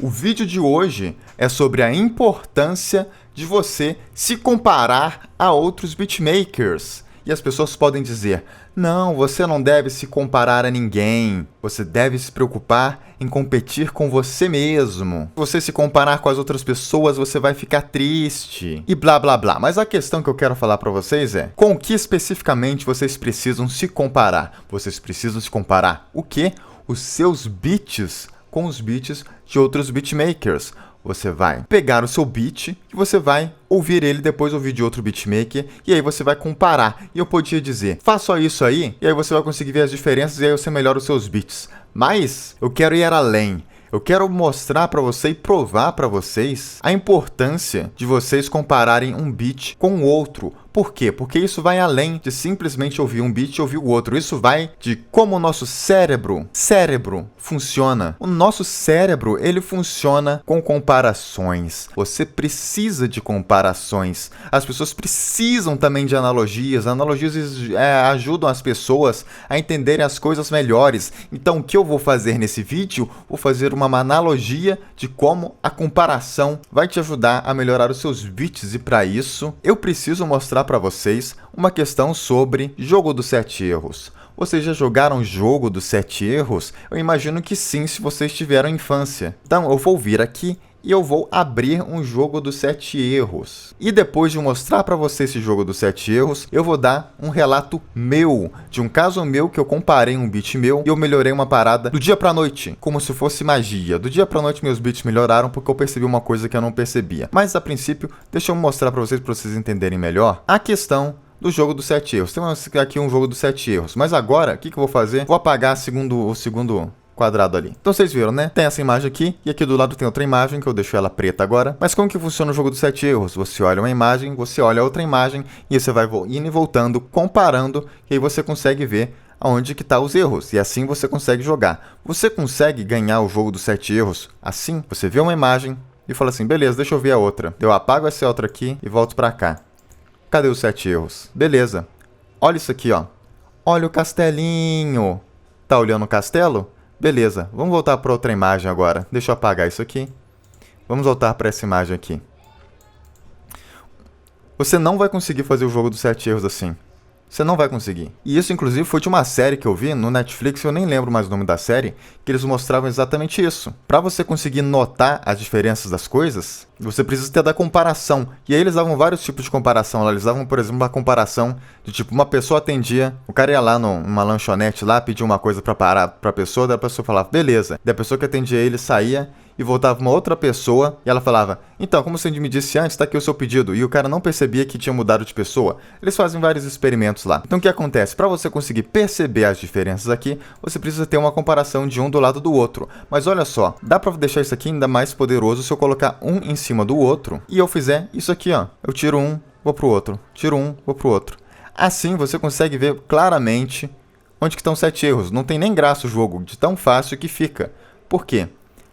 O vídeo de hoje é sobre a importância de você se comparar a outros beatmakers. E as pessoas podem dizer, não, você não deve se comparar a ninguém, você deve se preocupar em competir com você mesmo. Se você se comparar com as outras pessoas, você vai ficar triste e blá blá blá. Mas a questão que eu quero falar para vocês é, com o que especificamente vocês precisam se comparar? Vocês precisam se comparar o quê? Os seus beats com os beats de outros beatmakers. Você vai pegar o seu beat e você vai ouvir ele, depois ouvir de outro beatmaker, e aí você vai comparar. E eu podia dizer, faça só isso aí, e aí você vai conseguir ver as diferenças e aí você melhora os seus beats. Mas eu quero ir além. Eu quero mostrar para você e provar para vocês a importância de vocês compararem um beat com o outro. Por quê? Porque isso vai além de simplesmente ouvir um beat e ouvir o outro. Isso vai de como o nosso cérebro funciona. O nosso cérebro, ele funciona com comparações. Você precisa de comparações. As pessoas precisam também de analogias. Analogias ajudam as pessoas a entenderem as coisas melhores. Então, o que eu vou fazer nesse vídeo? Vou fazer uma analogia de como a comparação vai te ajudar a melhorar os seus beats. E para isso, eu preciso mostrar para vocês uma questão sobre jogo dos 7 erros. Vocês já jogaram jogo dos 7 erros? Eu imagino que sim, se vocês tiveram infância. Então eu vou vir aqui e eu vou abrir um jogo dos 7 erros. E depois de mostrar para vocês esse jogo dos 7 erros, eu vou dar um relato meu, de um caso meu que eu comparei um beat meu e eu melhorei uma parada do dia pra noite, como se fosse magia. Do dia pra noite meus beats melhoraram porque eu percebi uma coisa que eu não percebia. Mas a princípio, deixa eu mostrar para vocês entenderem melhor a questão do jogo dos 7 erros. Temos aqui um jogo dos 7 erros, mas agora, o que eu vou fazer? Vou apagar o segundo quadrado ali. Então vocês viram, né? Tem essa imagem aqui e aqui do lado tem outra imagem que eu deixo ela preta agora. Mas como que funciona o jogo dos 7 erros? Você olha uma imagem, você olha outra imagem e você vai indo e voltando, comparando e aí você consegue ver aonde que tá os erros e assim você consegue jogar. Você consegue ganhar o jogo dos 7 erros assim? Você vê uma imagem e fala assim, beleza, deixa eu ver a outra. Eu apago essa outra aqui e volto pra cá. Cadê os 7 erros? Beleza. Olha isso aqui, ó. Olha o castelinho. Tá olhando o castelo? Beleza, vamos voltar para outra imagem agora. Deixa eu apagar isso aqui. Vamos voltar para essa imagem aqui. Você não vai conseguir fazer o jogo dos 7 erros assim. Você não vai conseguir. E isso, inclusive, foi de uma série que eu vi no Netflix, eu nem lembro mais o nome da série, que eles mostravam exatamente isso. Para você conseguir notar as diferenças das coisas, você precisa ter da comparação. E aí eles davam vários tipos de comparação. Eles davam, por exemplo, uma comparação de tipo, uma pessoa atendia, o cara ia lá numa lanchonete lá, pedia uma coisa para parar pra pessoa, daí a pessoa falava, beleza. Daí a pessoa que atendia ele saía e voltava uma outra pessoa e ela falava, então, como você me disse antes, tá aqui o seu pedido. E o cara não percebia que tinha mudado de pessoa. Eles fazem vários experimentos lá. Então o que acontece? Para você conseguir perceber as diferenças aqui, você precisa ter uma comparação de um do lado do outro. Mas olha só, dá para deixar isso aqui ainda mais poderoso se eu colocar um em cima do outro e eu fizer isso aqui, ó. Eu tiro um, vou pro outro, tiro um, vou pro outro. Assim você consegue ver claramente onde que estão os 7 erros. Não tem nem graça o jogo, de tão fácil que fica. Por quê?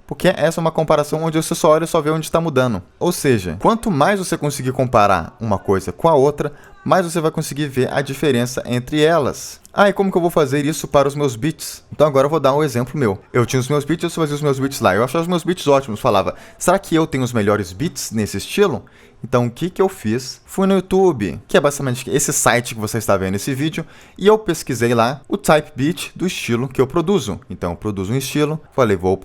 Porque essa é uma comparação onde você só olha e só vê onde está mudando. Ou seja, quanto mais você conseguir comparar uma coisa com a outra, mais você vai conseguir ver a diferença entre elas. Ah, e como que eu vou fazer isso para os meus beats? Então agora eu vou dar um exemplo meu. Eu tinha os meus beats, eu fazia os meus beats lá. Eu achava os meus beats ótimos. Falava, será que eu tenho os melhores beats nesse estilo? Então o que eu fiz? Fui no YouTube, que é basicamente esse site que você está vendo nesse vídeo, e eu pesquisei lá o type beat do estilo que eu produzo. Então eu produzo um estilo, falei, vou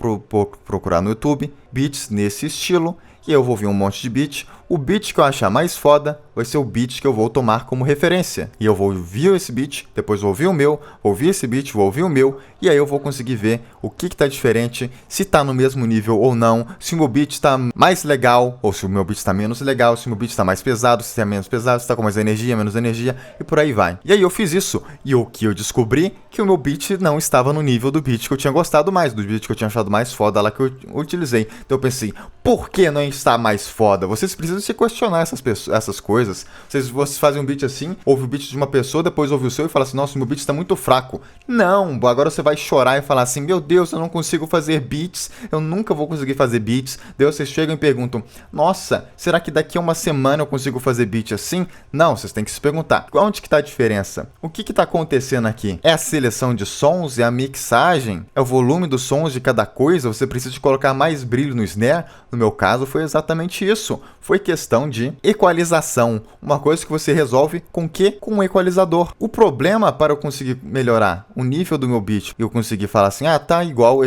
procurar no YouTube beats nesse estilo, e eu vou ouvir um monte de beat. O beat que eu achar mais foda vai ser o beat que eu vou tomar como referência. E eu vou ouvir esse beat, depois vou ouvir o meu, ouvir esse beat, vou ouvir o meu, e aí eu vou conseguir ver o que tá diferente, se tá no mesmo nível ou não, se o meu beat tá mais legal, ou se o meu beat tá menos legal, se o meu beat tá mais pesado, se tá menos pesado, se tá com mais energia, menos energia, e por aí vai. E aí eu fiz isso, e o que eu descobri? Que o meu beat não estava no nível do beat que eu tinha gostado mais, do beat que eu tinha achado mais foda lá que eu utilizei. Então eu pensei, Por que não está mais foda? Vocês precisam se questionar essas coisas. Vocês fazem um beat assim, ouve o beat de uma pessoa, depois ouve o seu e fala assim, nossa, meu beat está muito fraco. Não, agora você vai chorar e falar assim, meu Deus, eu não consigo fazer beats, eu nunca vou conseguir fazer beats. Daí vocês chegam e perguntam, nossa, será que daqui a uma semana eu consigo fazer beat assim? Não, vocês têm que se perguntar, onde que está a diferença? O que está acontecendo aqui? É a seleção de sons? É a mixagem? É o volume dos sons de cada coisa? Você precisa de colocar mais brilho no snare? No meu caso, foi exatamente isso. Foi questão de equalização. Uma coisa que você resolve com o quê? Com um equalizador. O problema para eu conseguir melhorar o nível do meu beat e eu conseguir falar assim, ah, tá igual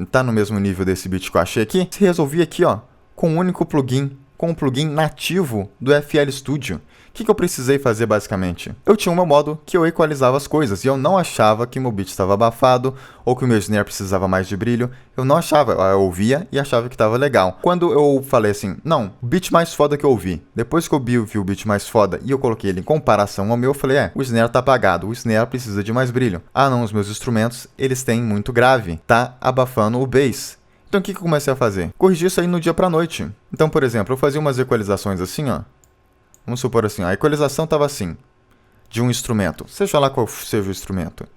tá no mesmo nível desse beat que eu achei aqui, se resolvi aqui, ó, com um único plugin, com um plugin nativo do FL Studio. O que eu precisei fazer basicamente? Eu tinha um meu modo que eu equalizava as coisas e eu não achava que meu beat estava abafado ou que o meu snare precisava mais de brilho. Eu não achava, eu ouvia e achava que estava legal. Quando eu falei assim, não, o beat mais foda que eu ouvi, depois que eu vi o beat mais foda e eu coloquei ele em comparação ao meu, eu falei, o snare tá apagado, o snare precisa de mais brilho. Ah não, os meus instrumentos, eles têm muito grave, tá abafando o bass. Então o que eu comecei a fazer? Corrigir isso aí no dia pra noite. Então, por exemplo, eu fazia umas equalizações assim, ó. Vamos supor assim, a equalização estava assim, de um instrumento, seja lá qual seja o instrumento. O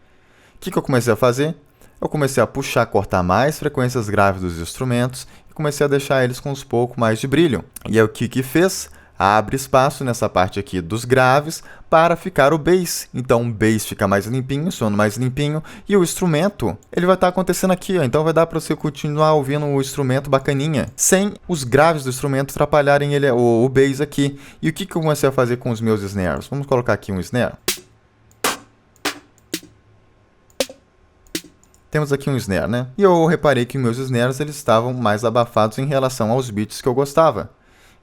que eu comecei a fazer? Eu comecei a puxar, cortar mais frequências graves dos instrumentos e comecei a deixar eles com um pouco mais de brilho. E aí o que fez? Abre espaço nessa parte aqui dos graves para ficar o bass. Então o bass fica mais limpinho, o sono mais limpinho e o instrumento, ele vai estar acontecendo aqui, ó. Então vai dar para você continuar ouvindo o instrumento bacaninha, sem os graves do instrumento atrapalharem o bass aqui. E o que eu comecei a fazer com os meus snares? Vamos colocar aqui um snare. Temos aqui um snare, né? E eu reparei que meus snares eles estavam mais abafados em relação aos beats que eu gostava.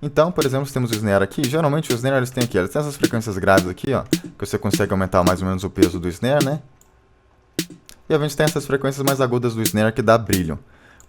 Então, por exemplo, temos o snare aqui. Geralmente o snare eles têm essas frequências graves aqui, ó, que você consegue aumentar mais ou menos o peso do snare, né? E a gente tem essas frequências mais agudas do snare que dá brilho.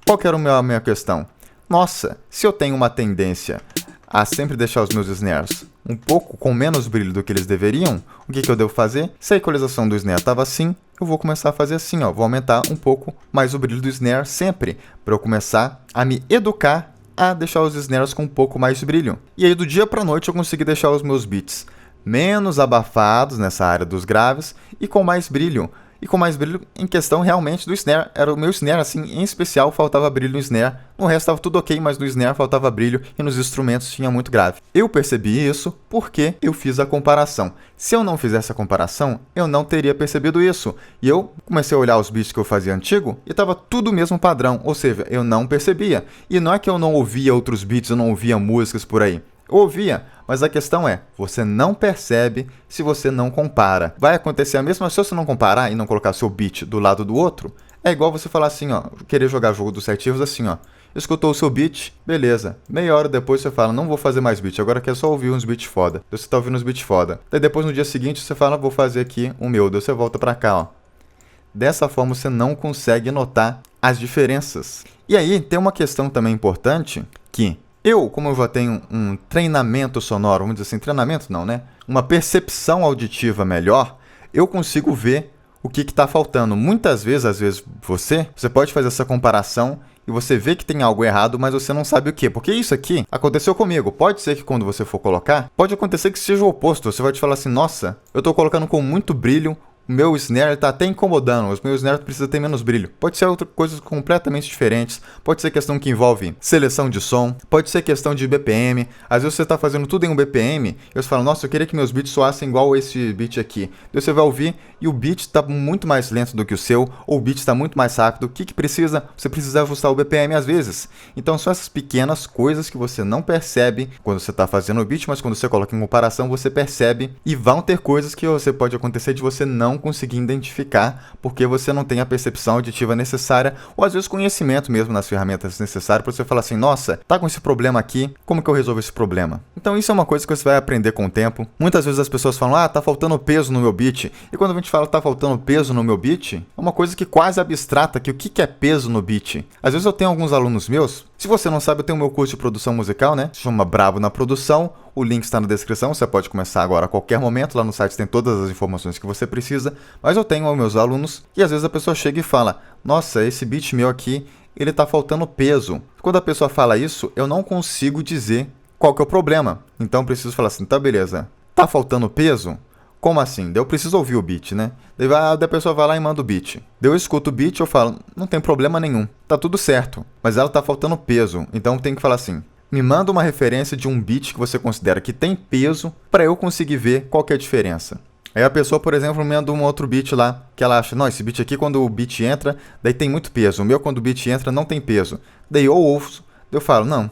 Qual que era a minha questão? Nossa, se eu tenho uma tendência a sempre deixar os meus snares um pouco com menos brilho do que eles deveriam, o que eu devo fazer? Se a equalização do snare estava assim, eu vou começar a fazer assim, ó, vou aumentar um pouco mais o brilho do snare sempre, para eu começar a me educar a deixar os snares com um pouco mais de brilho. E aí do dia para noite eu consegui deixar os meus beats menos abafados nessa área dos graves e com mais brilho. E com mais brilho em questão realmente do snare. Era o meu snare, assim, em especial faltava brilho no snare. No resto estava tudo ok, mas no snare faltava brilho e nos instrumentos tinha muito grave. Eu percebi isso porque eu fiz a comparação. Se eu não fizesse a comparação, eu não teria percebido isso. E eu comecei a olhar os beats que eu fazia antigo e estava tudo o mesmo padrão. Ou seja, eu não percebia. E não é que eu não ouvia outros beats, eu não ouvia músicas por aí. Eu ouvia, mas a questão é, você não percebe se você não compara. Vai acontecer a mesma se você não comparar e não colocar seu beat do lado do outro. É igual você falar assim, ó, querer jogar jogo dos 7 erros assim, ó. Escutou o seu beat, beleza. Meia hora depois você fala, não vou fazer mais beat, agora quero só ouvir uns beats foda. Você tá ouvindo uns beats foda. Daí depois no dia seguinte você fala, vou fazer aqui o meu. Daí você volta pra cá, ó. Dessa forma você não consegue notar as diferenças. E aí tem uma questão também importante que como eu já tenho um treinamento sonoro, vamos dizer assim, treinamento não, né? Uma percepção auditiva melhor, eu consigo ver o que está faltando. Muitas vezes, às vezes, você pode fazer essa comparação e você vê que tem algo errado, mas você não sabe o que. Porque isso aqui aconteceu comigo. Pode ser que quando você for colocar, pode acontecer que seja o oposto. Você vai te falar assim, nossa, eu estou colocando com muito brilho, o meu snare está até incomodando, os meus snares precisam ter menos brilho. Pode ser outras coisas completamente diferentes, pode ser questão que envolve seleção de som, pode ser questão de BPM. Às vezes você está fazendo tudo em um BPM e você fala, nossa, eu queria que meus beats soassem igual esse beat aqui. Daí você vai ouvir e o beat está muito mais lento do que o seu, ou o beat está muito mais rápido. O que precisa? Você precisa ajustar o BPM às vezes. Então são essas pequenas coisas que você não percebe quando você está fazendo o beat, mas quando você coloca em comparação você percebe. E vão ter coisas que pode acontecer de você não conseguir identificar porque você não tem a percepção auditiva necessária ou às vezes conhecimento mesmo nas ferramentas necessárias para você falar assim, nossa, tá com esse problema aqui, como que eu resolvo esse problema? Então isso é uma coisa que você vai aprender com o tempo. Muitas vezes as pessoas falam, tá faltando peso no meu beat. E quando a gente fala tá faltando peso no meu beat, é uma coisa que quase abstrata, que o que é peso no beat? Às vezes eu tenho alguns alunos meus, se você não sabe, eu tenho o meu curso de produção musical, né? Se chama Brabo na Produção. O link está na descrição, você pode começar agora a qualquer momento. Lá no site tem todas as informações que você precisa. Mas eu tenho os meus alunos e às vezes a pessoa chega e fala, nossa, esse beat meu aqui, ele tá faltando peso. Quando a pessoa fala isso, eu não consigo dizer qual que é o problema. Então eu preciso falar assim, tá beleza, tá faltando peso? Como assim? Daí eu preciso ouvir o beat, né? Daí a pessoa vai lá e manda o beat. Daí eu escuto o beat e eu falo, não tem problema nenhum, tá tudo certo. Mas ela tá faltando peso, então eu tenho que falar assim, me manda uma referência de um beat que você considera que tem peso para eu conseguir ver qual que é a diferença. Aí a pessoa, por exemplo, me manda um outro beat lá, que ela acha, não, esse beat aqui quando o beat entra, daí tem muito peso. O meu quando o beat entra não tem peso. Daí eu ouço, daí eu falo, não,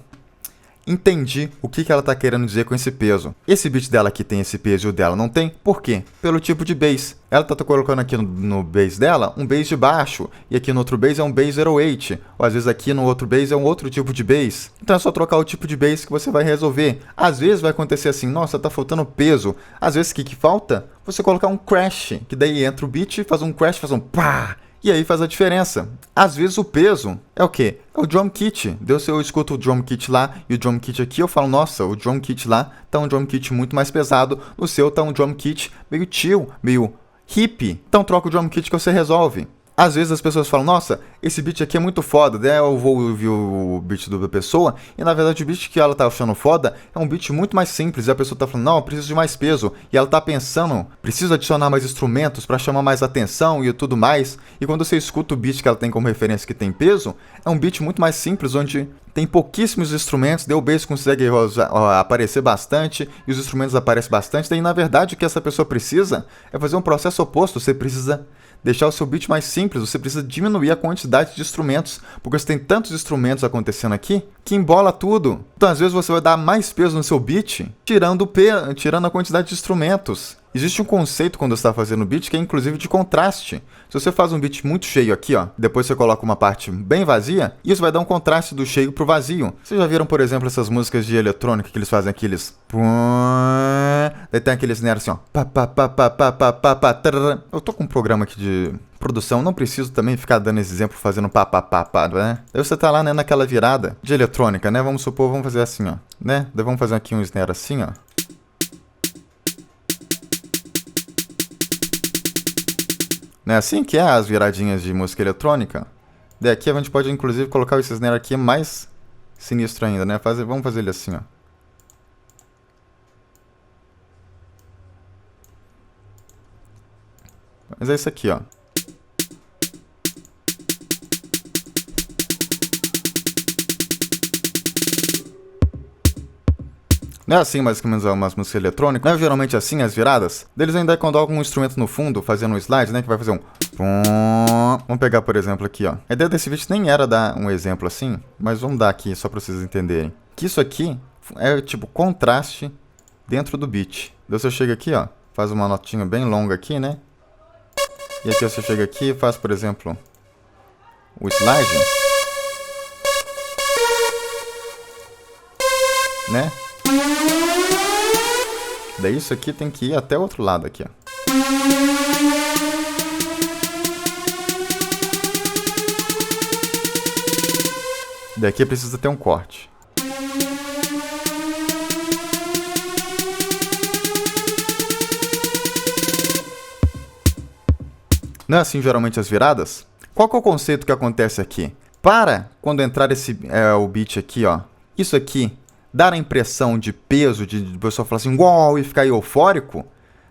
entendi o que ela está querendo dizer com esse peso. Esse beat dela aqui tem esse peso e o dela não tem. Por quê? Pelo tipo de bass. Ela está colocando aqui no bass dela um bass de baixo. E aqui no outro bass é um bass 08. Ou às vezes aqui no outro bass é um outro tipo de bass. Então é só trocar o tipo de bass que você vai resolver. Às vezes vai acontecer assim, nossa, tá faltando peso. Às vezes o que falta? Você colocar um crash. Que daí entra o beat, faz um crash, faz um pá. E aí faz a diferença. Às vezes o peso é o quê? É o drum kit. Se eu escuto o drum kit lá e o drum kit aqui, eu falo, nossa, o drum kit lá tá um drum kit muito mais pesado. No seu tá um drum kit meio chill, meio hippie. Então troca o drum kit que você resolve. Às vezes as pessoas falam, nossa, esse beat aqui é muito foda, daí eu vou ouvir o beat da pessoa, e na verdade o beat que ela tá achando foda é um beat muito mais simples, e a pessoa tá falando, não, eu preciso de mais peso, e ela tá pensando, preciso adicionar mais instrumentos pra chamar mais atenção e tudo mais, e quando você escuta o beat que ela tem como referência que tem peso, é um beat muito mais simples, onde tem pouquíssimos instrumentos, daí o bass consegue aparecer bastante, e os instrumentos aparecem bastante, daí na verdade o que essa pessoa precisa é fazer um processo oposto, você precisa deixar o seu beat mais simples, você precisa diminuir a quantidade de instrumentos, porque você tem tantos instrumentos acontecendo aqui, que embola tudo. Então às vezes você vai dar mais peso no seu beat, tirando a quantidade de instrumentos. Existe um conceito quando você está fazendo beat que é inclusive de contraste. Se você faz um beat muito cheio aqui, ó, depois você coloca uma parte bem vazia, isso vai dar um contraste do cheio pro vazio. Vocês já viram, por exemplo, essas músicas de eletrônica que eles fazem aqueles... Daí tem aqueles snare assim, ó. Eu tô com um programa aqui de produção, não preciso também ficar dando esse exemplo fazendo pá, né? Daí você tá lá, né, naquela virada de eletrônica, né? Vamos supor, vamos fazer assim, ó, né? Daí vamos fazer aqui um snare assim, ó. Não é assim que é as viradinhas de música eletrônica? Daí aqui a gente pode inclusive colocar esse snare aqui mais sinistro ainda, né? Vamos fazer ele assim, ó. Mas é isso aqui, ó. Não é assim mais ou menos umas músicas eletrônicas? Não é geralmente assim as viradas? Deles ainda colocam um instrumento no fundo, fazendo um slide, né? Que vai fazer um... Vamos pegar, por exemplo, aqui, ó. A ideia desse vídeo nem era dar um exemplo assim, mas vamos dar aqui só pra vocês entenderem. Que isso aqui é tipo contraste dentro do beat. Daí você chega aqui, ó, faz uma notinha bem longa aqui, né? E aqui você chega aqui e faz, por exemplo, o slide. Né? Daí isso aqui tem que ir até o outro lado aqui, ó. Daqui precisa ter um corte. Não é assim geralmente as viradas? Qual que é o conceito que acontece aqui? Para quando entrar o beat aqui, ó. Isso aqui dar a impressão de peso, de pessoa falar assim, uau, e ficar eufórico,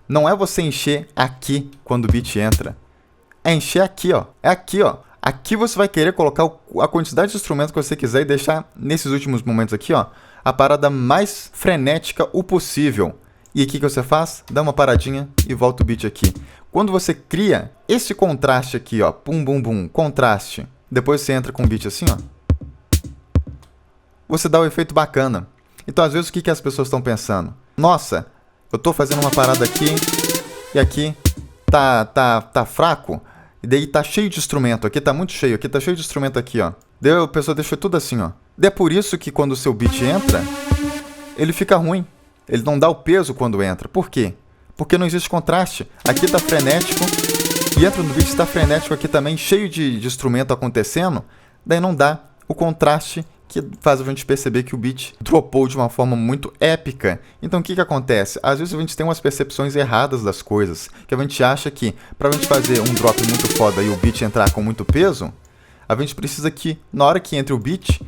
não é você encher aqui quando o beat entra. É encher aqui, ó. É aqui, ó. Aqui você vai querer colocar a quantidade de instrumentos que você quiser e deixar, nesses últimos momentos aqui, ó, a parada mais frenética o possível. E aqui que você faz? Dá uma paradinha e volta o beat aqui. Quando você cria esse contraste aqui, ó, pum, bum, bum, contraste, depois você entra com o beat assim, ó, você dá o efeito bacana. Então, às vezes, o que as pessoas estão pensando? Nossa, eu tô fazendo uma parada aqui e aqui tá fraco. E daí tá cheio de instrumento. Aqui tá muito cheio. Aqui tá cheio de instrumento aqui, ó. Daí a pessoa deixou tudo assim, ó. Daí é por isso que quando o seu beat entra, ele fica ruim. Ele não dá o peso quando entra. Por quê? Porque não existe contraste. Aqui tá frenético e entra no beat tá frenético aqui também, cheio de instrumento acontecendo. Daí não dá o contraste que faz a gente perceber que o beat dropou de uma forma muito épica. Então o que acontece? Às vezes a gente tem umas percepções erradas das coisas, que a gente acha que pra gente fazer um drop muito foda e o beat entrar com muito peso, A gente precisa que, na hora que entre o beat,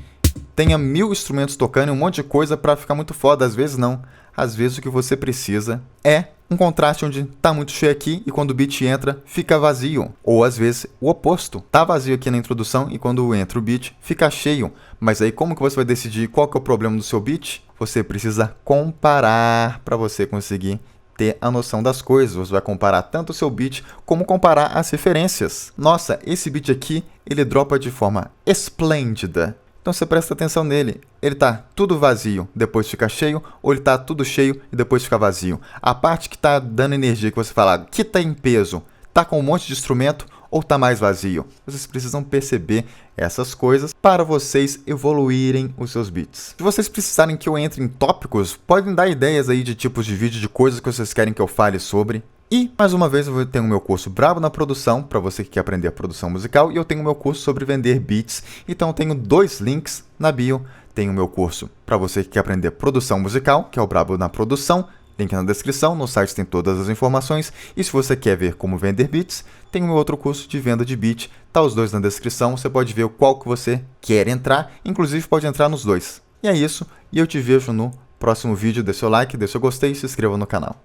tenha 1000 instrumentos tocando e um monte de coisa para ficar muito foda. Às vezes não. Às vezes o que você precisa é um contraste onde tá muito cheio aqui e quando o beat entra, fica vazio. Ou às vezes o oposto. Tá vazio aqui na introdução e quando entra o beat, fica cheio. Mas aí como que você vai decidir qual que é o problema do seu beat? Você precisa comparar para você conseguir ter a noção das coisas. Você vai comparar tanto o seu beat como comparar as referências. Nossa, esse beat aqui, ele dropa de forma esplêndida. Então você presta atenção nele. Ele tá tudo vazio, depois fica cheio, ou ele tá tudo cheio e depois fica vazio. A parte que tá dando energia, que você fala que tá em peso, tá com um monte de instrumento ou tá mais vazio? Vocês precisam perceber essas coisas para vocês evoluírem os seus beats. Se vocês precisarem que eu entre em tópicos, podem dar ideias aí de tipos de vídeo, de coisas que vocês querem que eu fale sobre. E, mais uma vez, eu tenho o meu curso Brabo na Produção, para você que quer aprender a produção musical, e eu tenho o meu curso sobre vender beats. Então, eu tenho 2 links na bio. Tenho o meu curso para você que quer aprender produção musical, que é o Brabo na Produção, link na descrição, no site tem todas as informações. E se você quer ver como vender beats, tem o meu outro curso de venda de beat, tá os 2 na descrição, você pode ver qual que você quer entrar, inclusive pode entrar nos 2. E é isso, e eu te vejo no próximo vídeo. Dê seu like, dê seu gostei e se inscreva no canal.